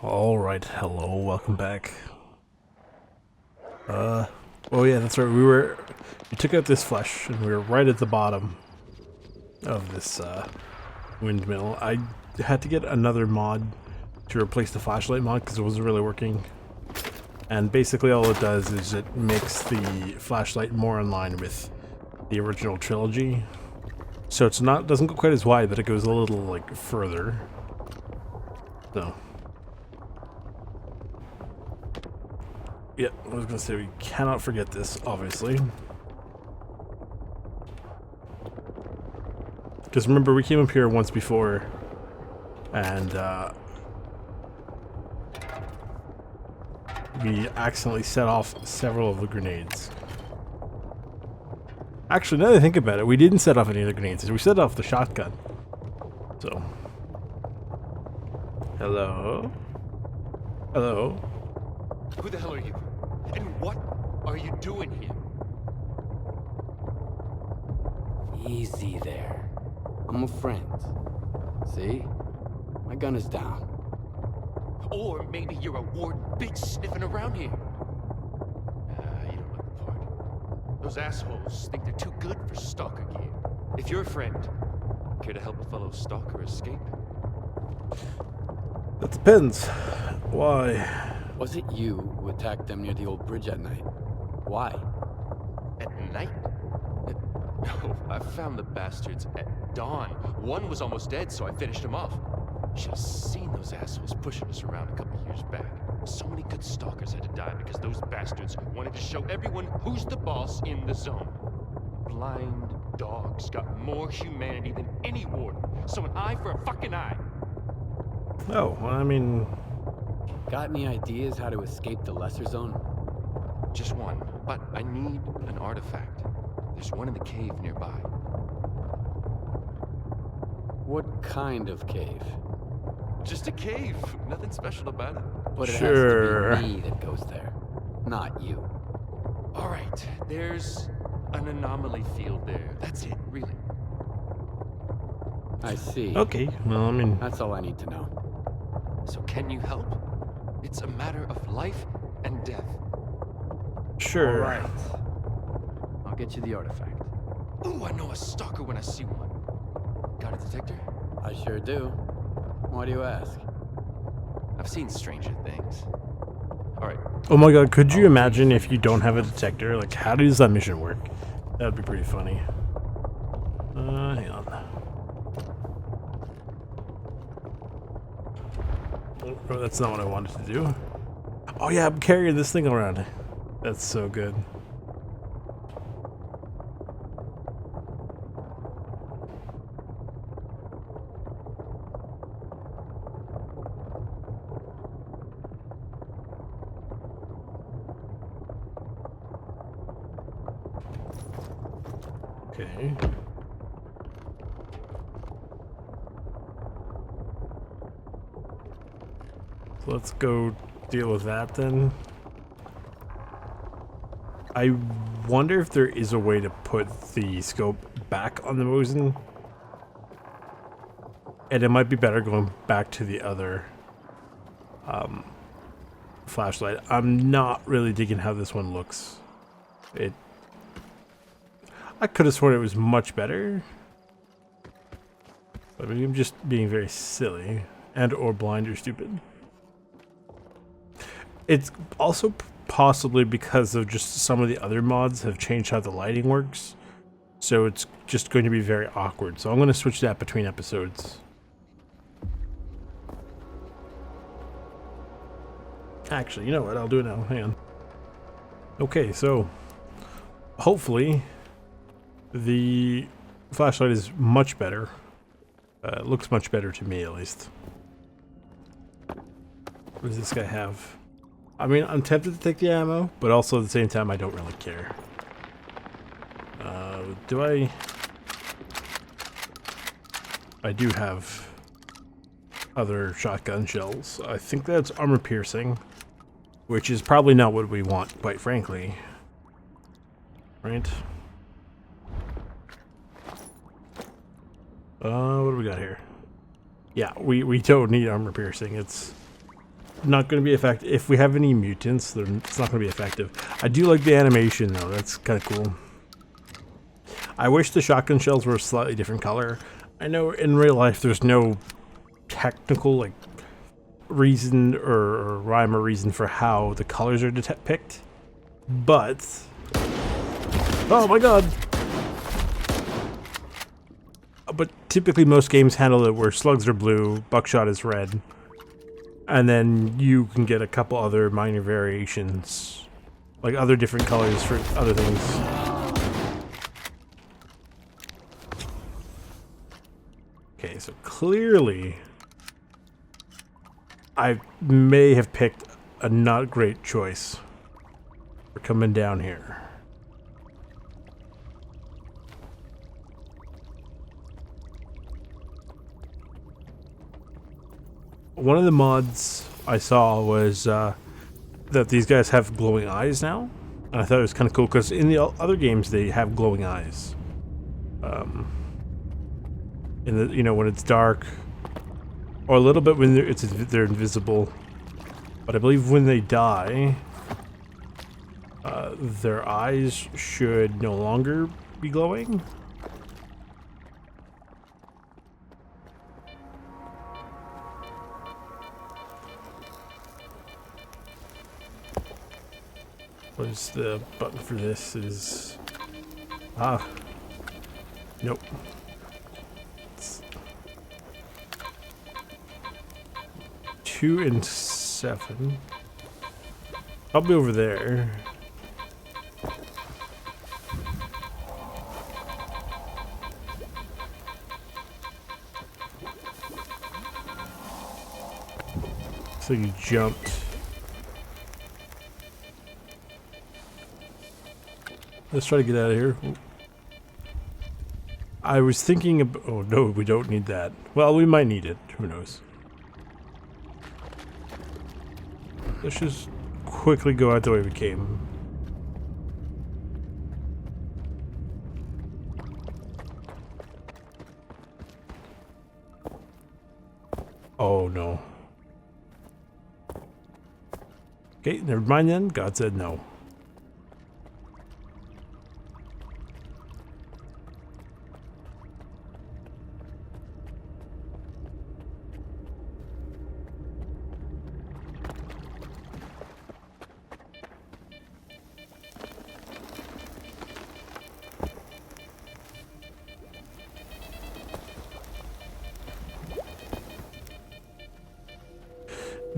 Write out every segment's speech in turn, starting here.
Alright, hello, welcome back. Oh yeah, that's right, we took out this flesh, and we were right at the bottom of this, windmill. I had to get another mod to replace the flashlight mod, because it wasn't really working. And basically all it does is it makes the flashlight more in line with the original trilogy. So doesn't go quite as wide, but it goes a little, like, further. So... yeah, I was gonna say we cannot forget this, obviously. Because remember, we came up here once before, and we accidentally set off several of the grenades. Actually, now that I think about it, we didn't set off any of the grenades. We set off the shotgun. So, hello, hello. Who the hell are you? And what are you doing here? Easy there. I'm a friend. See? My gun is down. Or maybe you're a ward bitch sniffing around here. You don't look the part. Those assholes think they're too good for stalker gear. If you're a friend, care to help a fellow stalker escape? That depends. Why? Was it you who attacked them near the old bridge at night? Why? At night? No, I found the bastards at dawn. One was almost dead, so I finished him off. Should have seen those assholes pushing us around a couple years back. So many good stalkers had to die because those bastards wanted to show everyone who's the boss in the zone. Blind dogs got more humanity than any warden, so an eye for a fucking eye. Oh, well, I mean... Got any ideas how to escape the lesser zone? Just one, but I need an artifact. There's one in the cave nearby. What kind of cave? Just a cave. Nothing special about it. But it Sure. has to be me that goes there, not you. All right, there's an anomaly field there. That's it, really. I see. Okay, well, I mean... That's all I need to know. So can you help? It's a matter of life and death. sure. All right. I'll get you the artifact. Ooh, I know a stalker when I see one. Got a detector? I sure do. Why do you ask? I've seen stranger things. All right. Oh my god, could you imagine if you don't have a detector? Like, how does that mission work? That would be pretty funny. Hang on. Oh, that's not what I wanted to do. Oh yeah, I'm carrying this thing around. That's so good. Okay. So let's go deal with that then. I wonder if there is a way to put the scope back on the Mosin. And it might be better going back to the other flashlight. I'm not really digging how this one looks. I could have sworn it was much better. But maybe I'm just being very silly and or blind or stupid. It's also possibly because of just some of the other mods have changed how the lighting works. So it's just going to be very awkward. So I'm going to switch that between episodes. Actually, you know what? I'll do it now. Hang on. Okay, so hopefully the flashlight is much better. It looks much better to me, at least. What does this guy have? I mean, I'm tempted to take the ammo, but also at the same time, I don't really care. Do I... I do have other shotgun shells. I think that's armor piercing, which is probably not what we want, quite frankly. Right? What do we got here? Yeah, we don't need armor piercing. It's not going to be effective. If we have any mutants, then it's not going to be effective. I do like the animation though. That's kind of cool. I wish the shotgun shells were a slightly different color. I know in real life there's no technical like reason or rhyme or reason for how the colors are picked, but oh my god. But typically most games handle it where slugs are blue, buckshot is red, and then you can get a couple other minor variations, like other different colors for other things. Okay, so clearly I may have picked a not great choice for coming down here. One of the mods I saw was that these guys have glowing eyes now, and I thought it was kind of cool because in the other games they have glowing eyes. In the, you know, when it's dark, or a little bit when they're invisible, but I believe when they die, their eyes should no longer be glowing. What is the button for this? Is nope. It's 2 and 7. Probably over there. So you jumped. Let's try to get out of here. I was thinking of... Oh, no, we don't need that. Well, we might need it. Who knows? Let's just quickly go out the way we came. Oh, no. Okay, never mind then. God said no.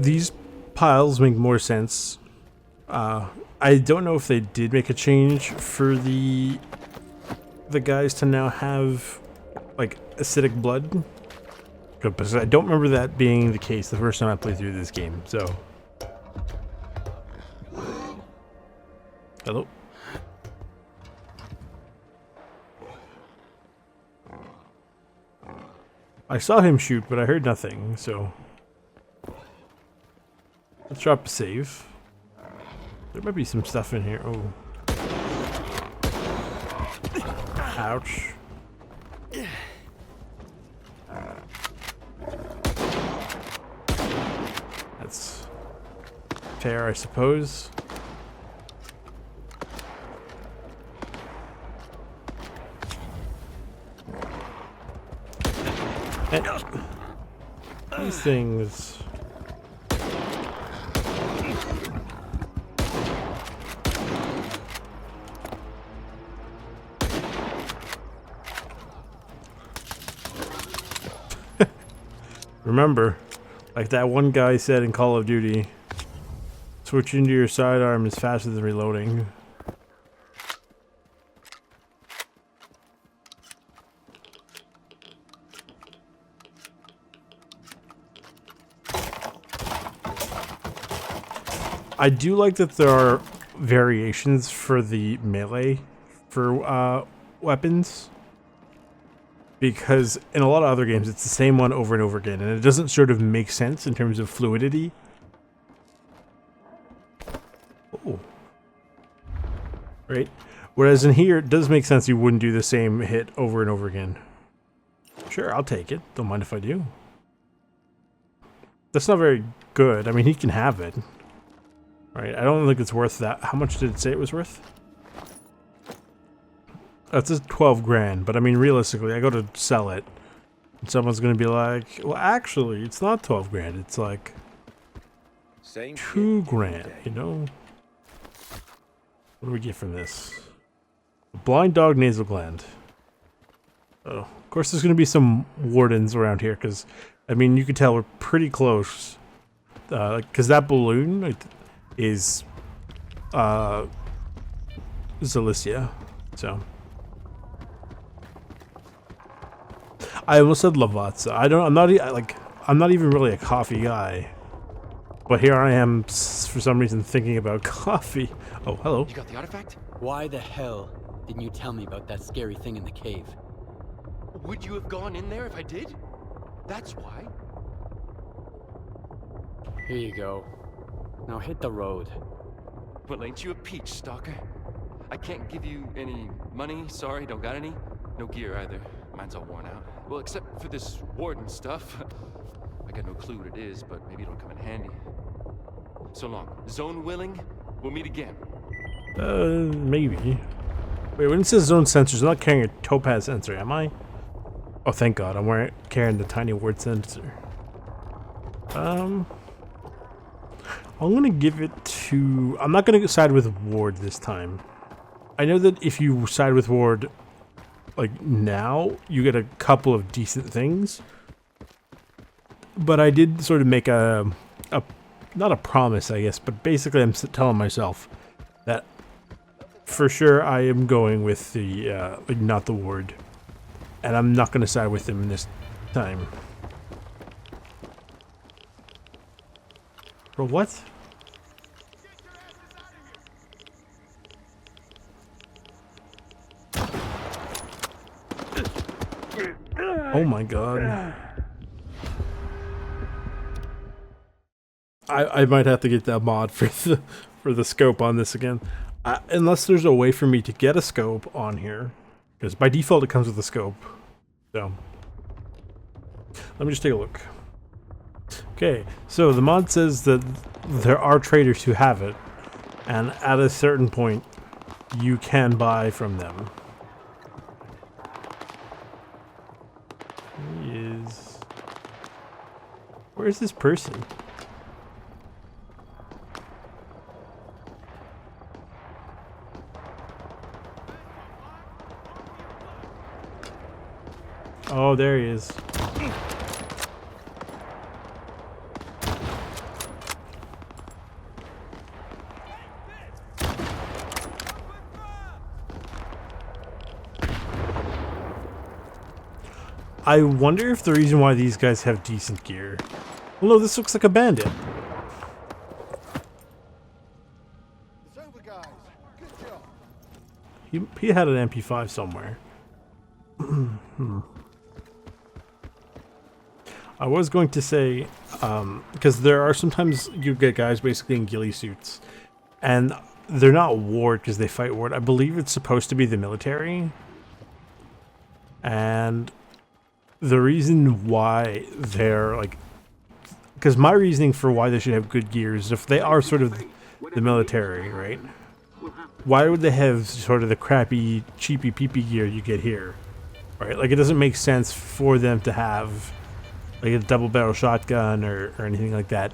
These piles make more sense. I don't know if they did make a change for the guys to now have like acidic blood, because I don't remember that being the case the first time I played through this game. So, hello. I saw him shoot, but I heard nothing. So. Let's drop a save. There might be some stuff in here. Oh. Ouch. That's fair, I suppose. And these things... Remember, like that one guy said in Call of Duty, switching to your sidearm is faster than reloading. I do like that there are variations for the melee for weapons. Because in a lot of other games, it's the same one over and over again, and it doesn't sort of make sense in terms of fluidity. Oh. Right? Whereas in here, it does make sense you wouldn't do the same hit over and over again. Sure, I'll take it. Don't mind if I do. That's not very good. I mean, he can have it. Right? I don't think it's worth that. How much did it say it was worth? That's just 12 grand, but I mean, realistically, I go to sell it. And someone's gonna be like, well, actually, it's not 12 grand. It's like 2 grand, you know? What do we get from this? A blind dog nasal gland. Oh, of course, there's gonna be some wardens around here, because, I mean, you can tell we're pretty close. Because that balloon is, Zalicia, so. I almost said Lavazza. I'm not even really a coffee guy. But here I am, for some reason, thinking about coffee. Oh, hello. You got the artifact? Why the hell didn't you tell me about that scary thing in the cave? Would you have gone in there if I did? That's why. Here you go. Now hit the road. Well, ain't you a peach, Stalker? I can't give you any money, sorry, don't got any. No gear either. Mine's all worn out. Well, except for this warden stuff. I got no clue what it is, but maybe it'll come in handy. So long. Zone willing, we'll meet again. Maybe. Wait, when it says zone sensors, I'm not carrying a topaz sensor, am I? Oh, thank God, I'm carrying the tiny ward sensor. I'm gonna give it to... I'm not gonna side with Ward this time. I know that if you side with Ward, like, now, you get a couple of decent things. But I did sort of make a not a promise, I guess, but basically I'm telling myself that for sure I am going with the, like, not the Ward. And I'm not gonna side with him this time. For what? Oh my God. I might have to get that mod for the scope on this again. Unless there's a way for me to get a scope on here. Because by default it comes with a scope. So let me just take a look. Okay, so the mod says that there are traders who have it, and at a certain point you can buy from them. Where is this person? Oh, there he is. I wonder if the reason why these guys have decent gear. Well, no, this looks like a bandit. It's over, guys. Good job. He had an MP5 somewhere. I was going to say, because there are sometimes you get guys basically in ghillie suits, and they're not Ward because they fight Ward. I believe it's supposed to be the military. And the reason why they're like, because my reasoning for why they should have good gear is if they are sort of the military, right? Why would they have sort of the crappy, cheapy, peepy gear you get here, right? Like, it doesn't make sense for them to have like a double barrel shotgun or anything like that.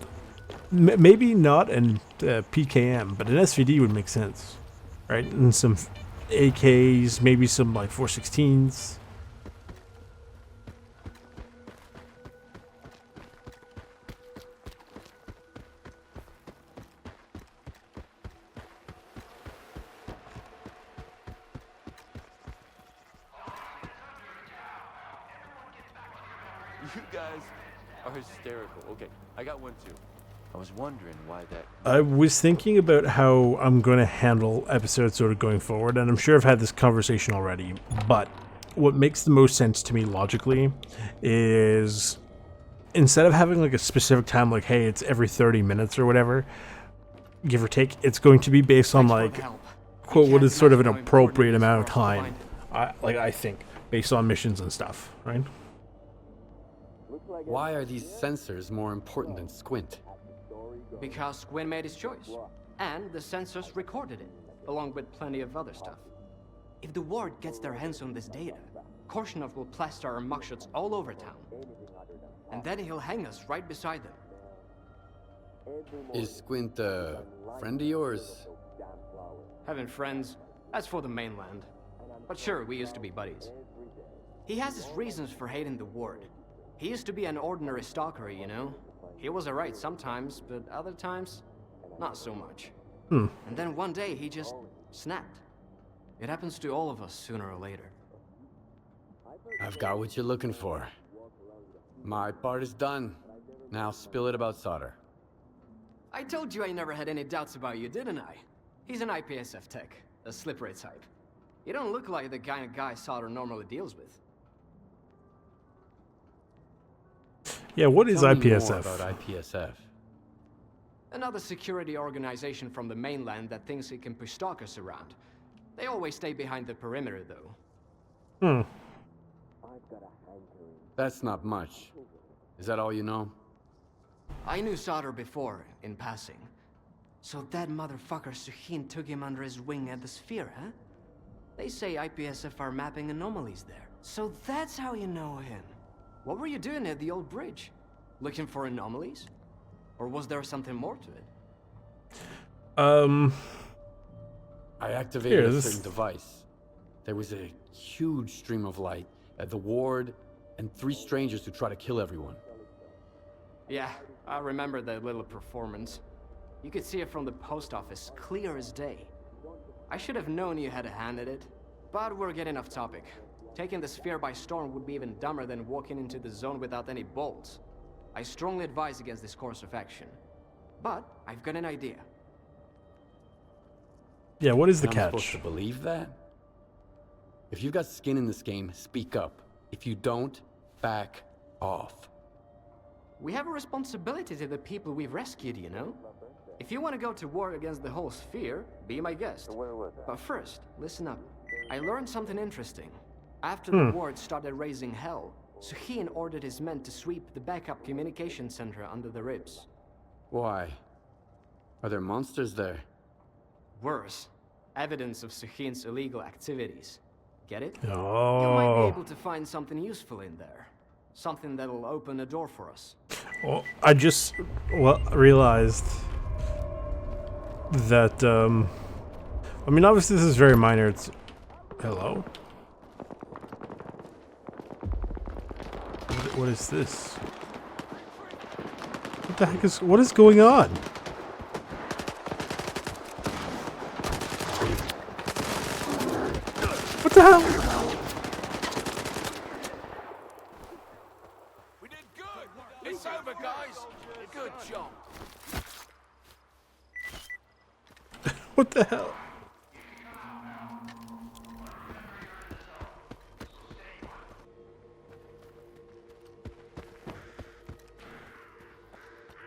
Maybe not an PKM, but an SVD would make sense, right? And some AKs, maybe some like 416s. You guys are hysterical. Okay, I got one too. I was wondering why that... I was thinking about how I'm going to handle episodes sort of going forward, and I'm sure I've had this conversation already, but what makes the most sense to me logically is instead of having like a specific time, like, hey, it's every 30 minutes or whatever, give or take, it's going to be based on like, quote, what is sort of an appropriate amount of time, I think, based on missions and stuff, right? Looks like Why are these sensors more important than Squint? Because Squint made his choice. And the sensors recorded it, along with plenty of other stuff. If the Ward gets their hands on this data, Korshunov will plaster our mugshots all over town. And then he'll hang us right beside them. Is Squint a friend of yours? Having friends, that's for the mainland. But sure, we used to be buddies. He has his reasons for hating the Ward. He used to be an ordinary stalker, you know? He was alright sometimes, but other times, not so much. And then one day he just snapped. It happens to all of us sooner or later. I've got what you're looking for. My part is done. Now spill it about Solder. I told you I never had any doubts about you, didn't I? He's an IPSF tech, a slippery type. You don't look like the kind of guy Solder normally deals with. Yeah, what is Tell me more IPSF? about IPSF. Another security organization from the mainland that thinks it can push stalkers around. They always stay behind the perimeter, though. That's not much. Is that all you know? I knew Solder before, in passing. So that motherfucker Suhin took him under his wing at the Sphere, huh? They say IPSF are mapping anomalies there. So that's how you know him. What were you doing at the old bridge? Looking for anomalies? Or was there something more to it? I activated Here, a certain device. There was a huge stream of light at the Ward and 3 strangers who try to kill everyone. Yeah, I remember that little performance. You could see it from the post office, clear as day. I should have known you had a hand at it. But we're getting off topic. Taking the Sphere by storm would be even dumber than walking into the zone without any bolts. I strongly advise against this course of action. But I've got an idea. Yeah, what is the I'm catch? supposed to believe that? If you've got skin in this game, speak up. If you don't, back off. We have a responsibility to the people we've rescued, you know? If you want to go to war against the whole Sphere, be my guest. But first, listen up. I learned something interesting. After the Ward started raising hell, Suhin ordered his men to sweep the backup communication center under the ribs. Why? Are there monsters there? Worse, evidence of Suhin's illegal activities. Get it? Oh. You might be able to find something useful in there. Something that'll open a door for us. Well, I just realized that, I mean, obviously this is very minor. It's... Hello? What is this? What the heck is... What is going on? What the hell? We did good! It's over, guys! Good job! What the hell?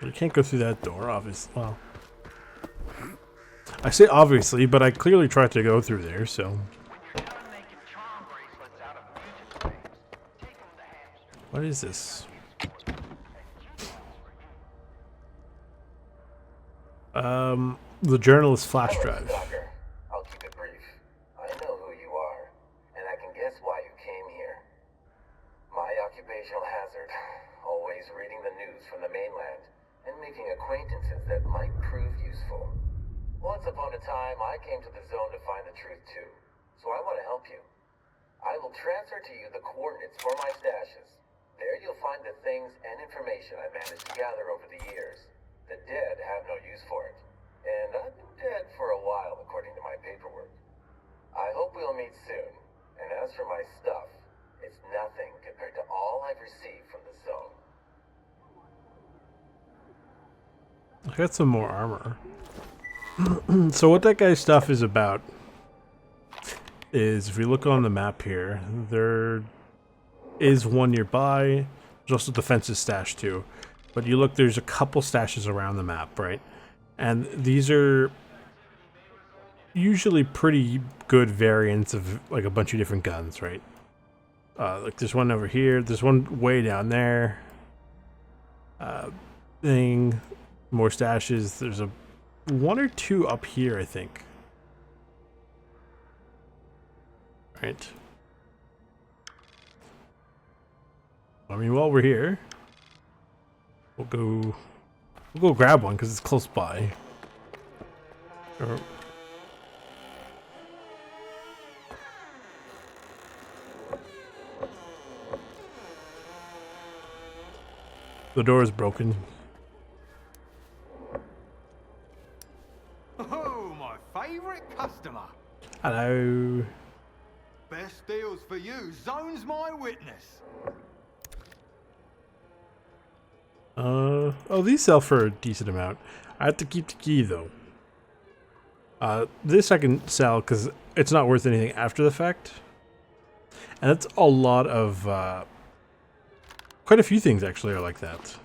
You can't go through that door, obviously. Well, I say obviously, but I clearly tried to go through there, so. What is this? The journalist flash drive. Stalker. I'll keep it brief. I know who you are, and I can guess why you came here. My occupational hazard, always reading the news from the mainland and making acquaintances that might prove useful. Once upon a time, I came to the zone to find the truth too, so I want to help you. I will transfer to you the coordinates for my stashes. There you'll find the things and information I managed to gather over the years. The dead have no use for it. And I've been dead for a while, according to my paperwork. I hope we'll meet soon. And as for my stuff, it's nothing compared to all I've received from the zone. I got some more armor. So what that guy's stuff is about is, if we look on the map here, there is one nearby. There's also defensive stash too. But you look, there's a couple stashes around the map, right? And these are usually pretty good variants of like a bunch of different guns, right? Like there's one over here, there's one way down there, thing. More stashes. There's a one or two up here, I think. Right. I mean, while we're here, we'll go grab one because it's close by. Or, the door is broken. Oh, my favorite customer. Hello. Best deals for you. Zone's my witness. Oh, these sell for a decent amount. I have to keep the key though. This I can sell because it's not worth anything after the fact. And that's a lot of, quite a few things actually are like that.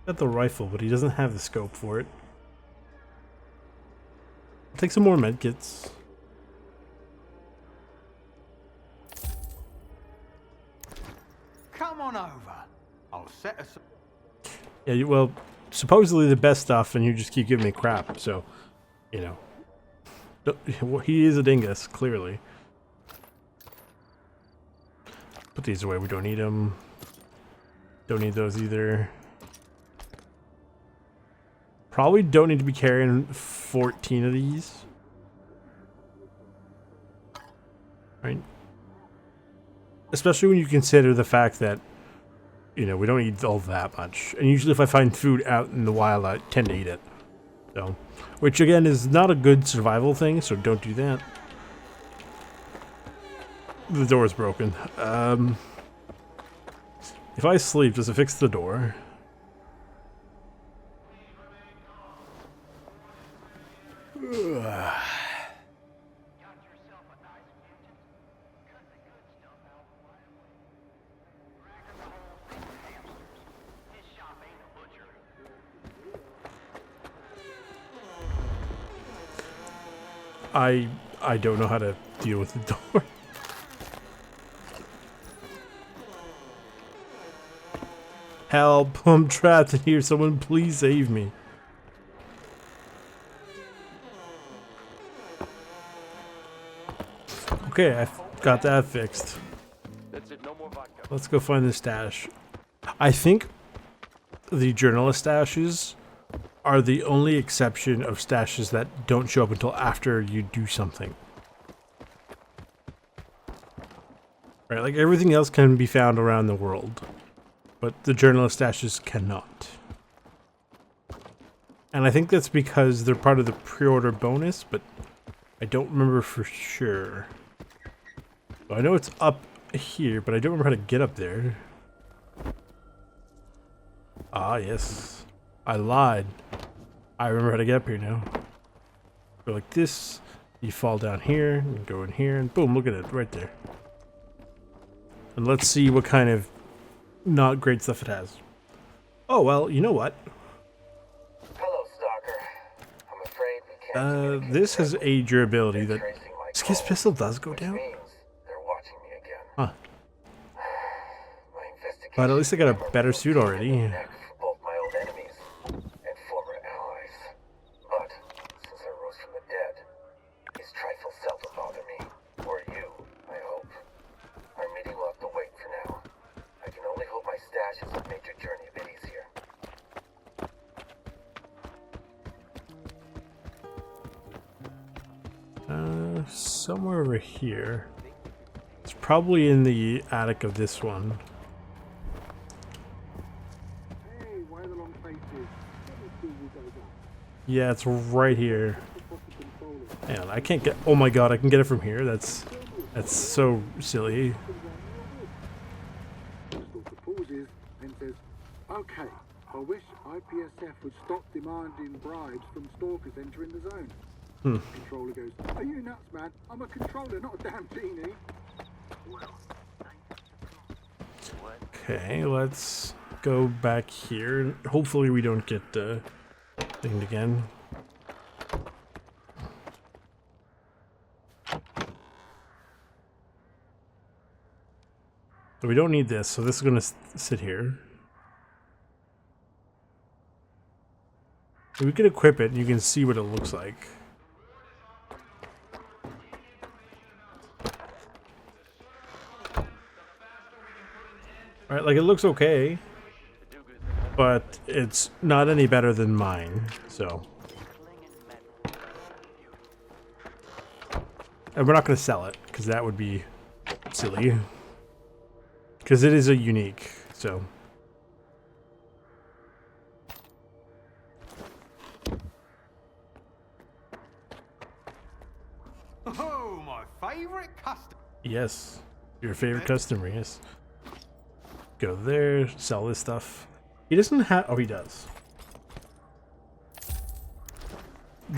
Got the rifle, but he doesn't have the scope for it. I'll take some more medkits. Come on over. I'll set us. Yeah, well, supposedly the best stuff, and you just keep giving me crap, so, you know. Well, he is a dingus, clearly. Put these away, we don't need them. Don't need those either. Probably don't need to be carrying 14 of these. Right? Especially when you consider the fact that, you know, we don't eat all that much. And usually if I find food out in the wild, I tend to eat it. So, which again is not a good survival thing, so don't do that. The door is broken. If I sleep, does it fix the door? I don't know how to deal with the door. Help! I'm trapped in here. Someone please save me. Okay, I got that fixed. That's it, no more vodka. Let's go find the stash. I think the journalist stashes are the only exception of stashes that don't show up until after you do something. Right, like everything else can be found around the world, but the journalist stashes cannot. And I think that's because they're part of the pre-order bonus, but I don't remember for sure. So I know it's up here, but I don't remember how to get up there. Ah, yes. I lied. I remember how to get up here now. Go like this, you fall down here, and go in here, and boom, look at it, right there. And let's see what kind of not great stuff it has. Oh, well, you know what? Hello, Stalker. I'm afraid we can't communicate This has a durability that... tracing my Skip's calls, pistol does go which down? means they're watching me again. Huh. My investigation But at least I got a better suit already. neck for both my old enemies and former allies. But since I rose from the dead, these trifles seldom bother me. Or you, I hope. Our meeting will have to wait for now. I can only hope my stashes have made your journey a bit easier. Somewhere over here. It's probably in the attic of this one. Yeah, it's right here. Hang on, I can't get... Oh my god, I can get it from here? That's so silly. Stalker pauses and says, "Okay, I wish IPSF would stop demanding bribes from stalkers entering the zone." Controller goes, "Are you nuts, man? I'm a controller, not a damn genie." Okay, let's go back here. Hopefully we don't get thinged again. So we don't need this, so this is going to sit here. We can equip it and you can see what it looks like. Alright, like it looks okay, but it's not any better than mine, so. And we're not going to sell it, because that would be silly. Because it is a unique, so. Oh, my favorite customer. Yes, your favorite customer, yes. Go there, sell this stuff. He doesn't have, oh he does.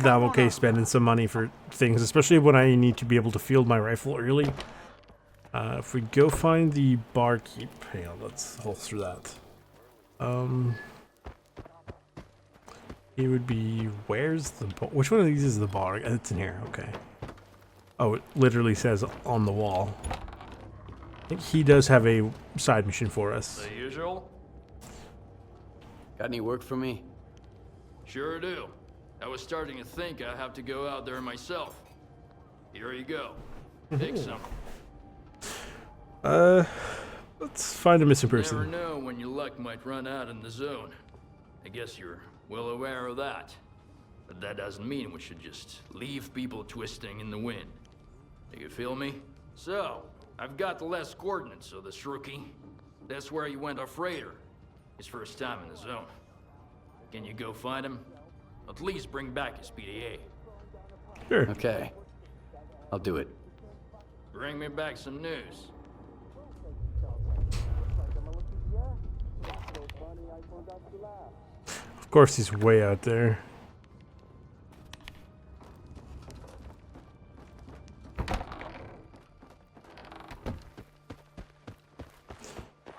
I'm okay spending some money for things, especially when I need to be able to field my rifle early. If we go find the barkeep, hang on, let's holster that. He would be, where's the, which one of these is the bar? It's in here, okay. Oh, it literally says on the wall. I think he does have a side mission for us. The usual? Got any work for me? Sure do. I was starting to think I have to go out there myself. Here you go. Take some. Let's find a missing person. Never know when your luck might run out in the zone. I guess you're well aware of that. But that doesn't mean we should just leave people twisting in the wind. Do you feel me? So, I've got the last coordinates of this rookie. That's where he went off raider. His first time in the zone. Can you go find him? At least bring back his PDA. Sure. Okay. I'll do it. Bring me back some news. Of course he's way out there.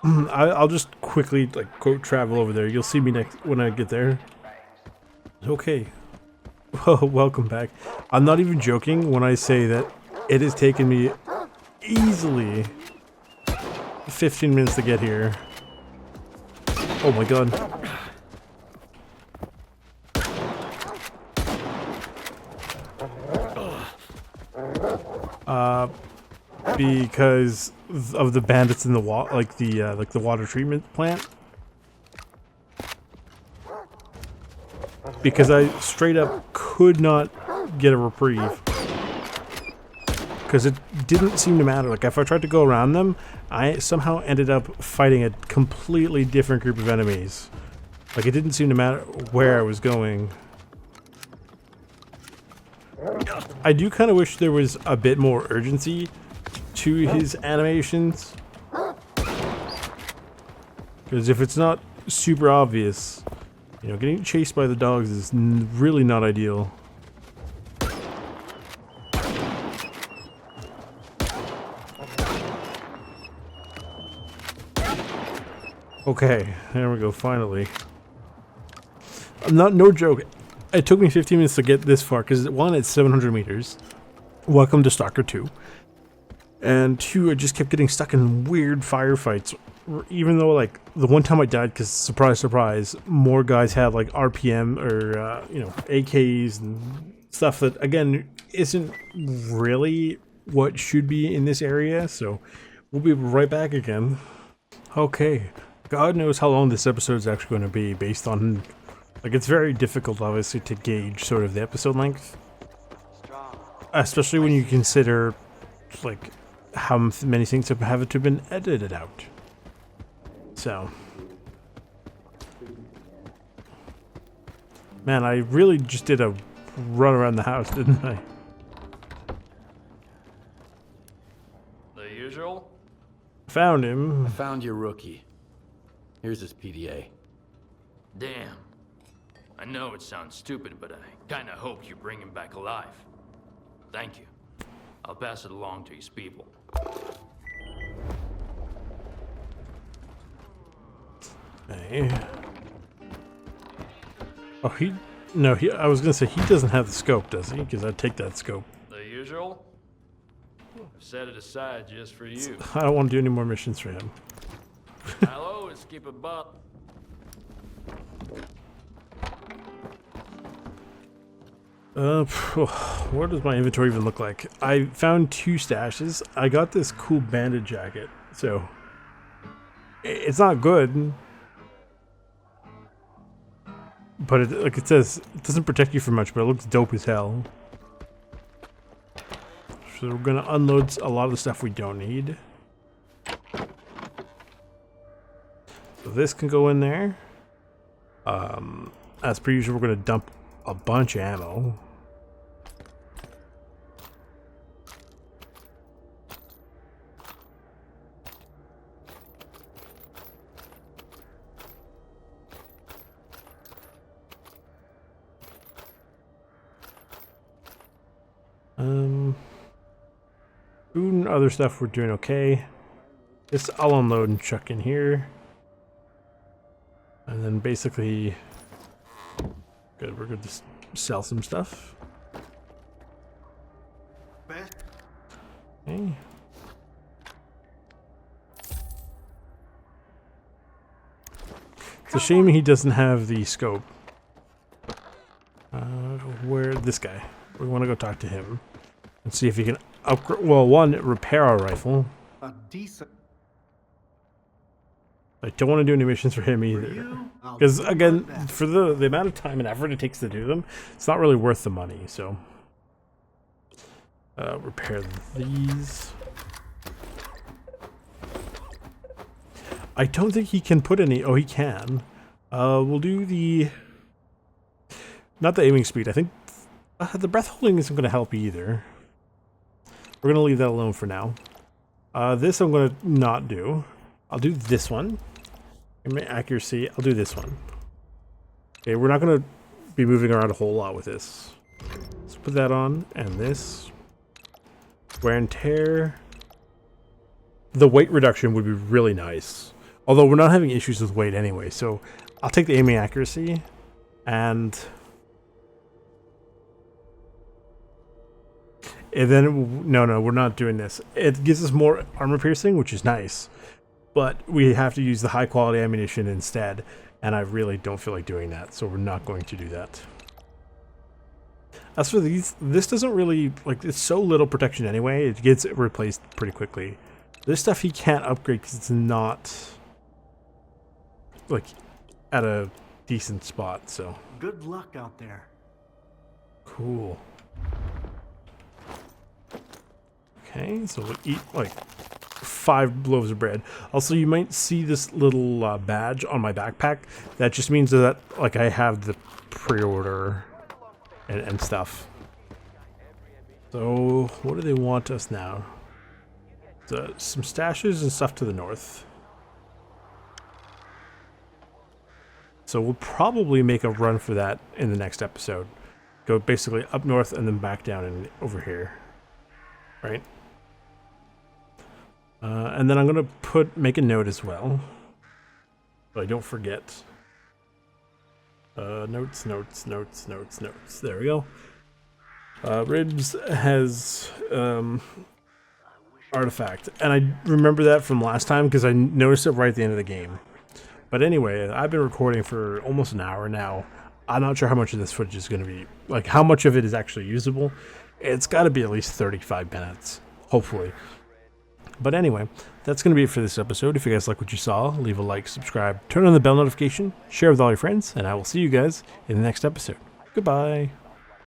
I'll just quickly like quote travel over there. You'll see me next when I get there. Okay. Well, welcome back. I'm not even joking when I say that it has taken me easily 15 minutes to get here. Oh my god. Because of the bandits in the like the water treatment plant. Because I straight up could not get a reprieve. Because it didn't seem to matter. Like if I tried to go around them, I somehow ended up fighting a completely different group of enemies. Like it didn't seem to matter where I was going. I do kind of wish there was a bit more urgency to his animations. Because if it's not super obvious, you know, getting chased by the dogs is really not ideal. Okay, there we go, finally. No joke. It took me 15 minutes to get this far, because one, it's 700 meters. Welcome to Stalker 2. And two, I just kept getting stuck in weird firefights. Even though, like, the one time I died, because surprise, surprise, more guys had, like, RPM or, you know, AKs and stuff that, again, isn't really what should be in this area. So, we'll be right back again. Okay. God knows how long this episode is actually going to be based on... Like, it's very difficult, obviously, to gauge sort of the episode length. Especially when you consider, like, how many things have to have been edited out. So. Man, I really just did a run around the house, didn't I? The usual? Found him. I found your rookie. Here's his PDA. Damn. I know it sounds stupid, but I kinda hope you bring him back alive. Thank you. I'll pass it along to his people. Hey. Oh, no, I was gonna say he doesn't have the scope, does he? Because I'd take that scope. The usual? set it aside just for you. I don't want to do any more missions for him. I'll always keep a butt. What does my inventory even look like? I found 2 stashes. I got this cool bandit jacket, so it's not good, but like it says, it doesn't protect you for much, but it looks dope as hell. So we're gonna unload a lot of the stuff we don't need. So this can go in there. As per usual, we're gonna dump a bunch of ammo. Food and other stuff we're doing okay. This I'll unload and chuck in here. And then basically good, we're good to sell some stuff. Okay. It's a shame he doesn't have the scope. Where this guy? We want to go talk to him and see if he can upgrade. Well, one, repair our rifle. A decent. I don't want to do any missions for him either, because again, for the amount of time and effort it takes to do them, it's not really worth the money. So, repair these. I don't think he can put any. Oh, he can. We'll do the. Not the aiming speed. I think the breath holding isn't going to help either. We're going to leave that alone for now. This I'm going to not do. I'll do this one. Aiming accuracy, I'll do this one. Okay, we're not going to be moving around a whole lot with this. Let's put that on, and this. Wear and tear. The weight reduction would be really nice. Although we're not having issues with weight anyway, so I'll take the aiming accuracy, and then, no, we're not doing this. It gives us more armor piercing, which is nice. But we have to use the high quality ammunition instead. And I really don't feel like doing that. So we're not going to do that. As for these, this doesn't really, like, it's so little protection anyway. It gets replaced pretty quickly. This stuff he can't upgrade because it's not, like, at a decent spot, so. Good luck out there. Cool. Okay, so we'll eat like 5 loaves of bread. Also, you might see this little badge on my backpack. That just means that like I have the pre-order and stuff. So what do they want us now? So, some stashes and stuff to the north. So we'll probably make a run for that in the next episode. Go basically up north and then back down and over here. Right? And then I'm going to make a note as well, so I don't forget. Notes. There we go. Ribs has artifact, and I remember that from last time because I noticed it right at the end of the game. But anyway, I've been recording for almost an hour now. I'm not sure how much of this footage is going to be, like how much of it is actually usable. It's got to be at least 35 minutes, hopefully. But anyway, that's going to be it for this episode. If you guys like what you saw, leave a like, subscribe, turn on the bell notification, share with all your friends, and I will see you guys in the next episode. Goodbye.